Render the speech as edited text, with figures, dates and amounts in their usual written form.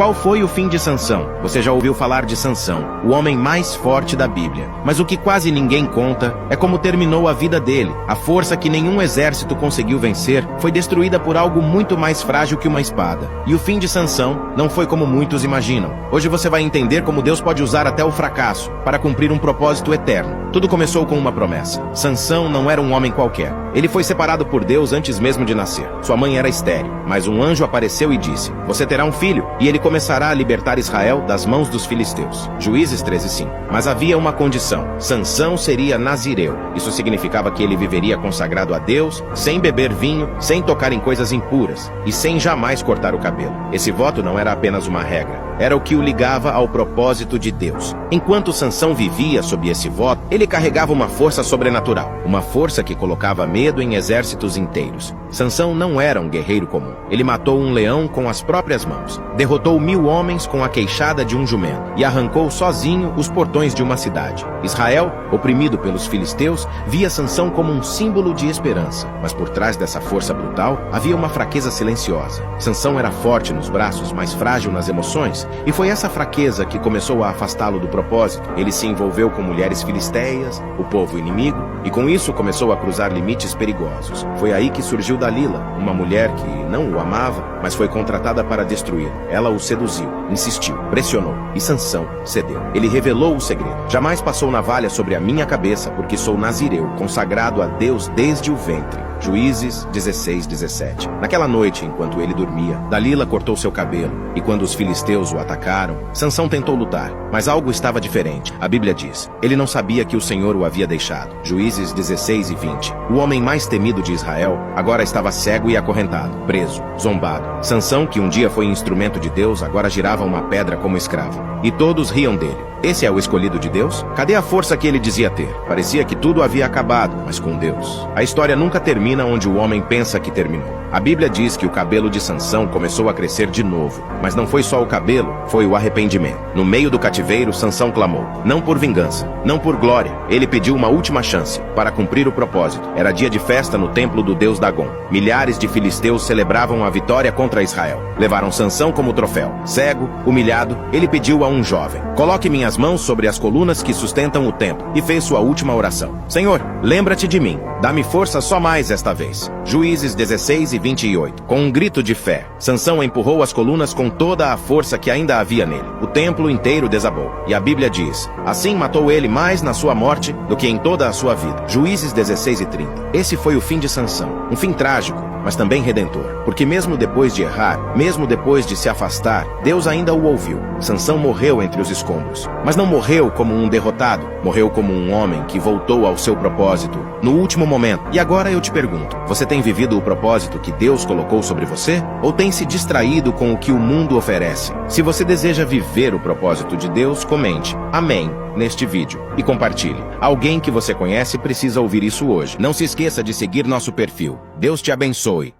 qual foi o fim de Sansão? Você já ouviu falar de Sansão, o homem mais forte da Bíblia. Mas o que quase ninguém conta é como terminou a vida dele. A força que nenhum exército conseguiu vencer foi destruída por algo muito mais frágil que uma espada. E o fim de Sansão não foi como muitos imaginam. Hoje você vai entender como Deus pode usar até o fracasso para cumprir um propósito eterno. Tudo começou com uma promessa. Sansão não era um homem qualquer. Ele foi separado por Deus antes mesmo de nascer. Sua mãe era estéril, mas um anjo apareceu e disse: "Você terá um filho, e ele começará a libertar Israel das mãos dos filisteus." Juízes 13:5. Mas havia uma condição: Sansão seria nazireu. Isso significava que ele viveria consagrado a Deus, sem beber vinho, sem tocar em coisas impuras e sem jamais cortar o cabelo. Esse voto não era apenas uma regra, era o que o ligava ao propósito de Deus. Enquanto Sansão vivia sob esse voto, ele carregava uma força sobrenatural, uma força que colocava medo em exércitos inteiros. Sansão não era um guerreiro comum. Ele matou um leão com as próprias mãos, derrotou 1000 homens com a queixada de um jumento e arrancou sozinho os portões de uma cidade. Israel, oprimido pelos filisteus, via Sansão como um símbolo de esperança, mas por trás dessa força brutal havia uma fraqueza silenciosa. Sansão era forte nos braços, mas frágil nas emoções, e foi essa fraqueza que começou a afastá-lo do propósito. Ele se envolveu com mulheres filisteias, o povo inimigo, e com isso começou a cruzar limites perigosos. Foi aí que surgiu Dalila, uma mulher que não o amava, mas foi contratada para destruí-lo. Ela o seduziu, insistiu, pressionou, e Sansão cedeu. Ele revelou o segredo: "Jamais passou navalha sobre a minha cabeça, porque sou nazireu, consagrado a Deus desde o ventre." Juízes 16:17. Naquela noite, enquanto ele dormia, Dalila cortou seu cabelo, e quando os filisteus o atacaram, Sansão tentou lutar, mas algo estava diferente. A Bíblia diz: ele não sabia que o Senhor o havia deixado. Juízes 16:20. O homem mais temido de Israel agora estava cego e acorrentado, preso, zombado. Sansão, que um dia foi instrumento de Deus, agora girava uma pedra como escravo. E todos riam dele. Esse é o escolhido de Deus? Cadê a força que ele dizia ter? Parecia que tudo havia acabado, mas com Deus. A história nunca termina onde o homem pensa que terminou. A Bíblia diz que o cabelo de Sansão começou a crescer de novo. Mas não foi só o cabelo, foi o arrependimento. No meio do cativeiro, Sansão clamou. Não por vingança, não por glória. Ele pediu uma última chance para cumprir o propósito. Era dia de festa no templo do deus Dagom. Milhares de filisteus celebravam a vitória contra Israel. Levaram Sansão como troféu. Cego, humilhado, ele pediu a um jovem: "Coloque minhas mãos sobre as colunas que sustentam o templo", e fez sua última oração: "Senhor, lembra-te de mim. Dá-me força só mais esta vez." Juízes 16:28. Com um grito de fé, Sansão empurrou as colunas com toda a força que ainda havia nele. O templo inteiro desabou. E a Bíblia diz: assim matou ele mais na sua morte do que em toda a sua vida. Juízes 16:30. Esse foi o fim de Sansão. Um fim trágico, mas também redentor. Porque mesmo depois de errar, mesmo depois de se afastar, Deus ainda o ouviu. Sansão morreu entre os escombros. Mas não morreu como um derrotado. Morreu como um homem que voltou ao seu propósito no último momento. E agora eu te pergunto: você tem vivido o propósito que Deus colocou sobre você? Ou tem se distraído com o que o mundo oferece? Se você deseja viver o propósito de Deus, comente "Amém" neste vídeo e compartilhe. Alguém que você conhece precisa ouvir isso hoje. Não se esqueça de seguir nosso perfil. Deus te abençoe.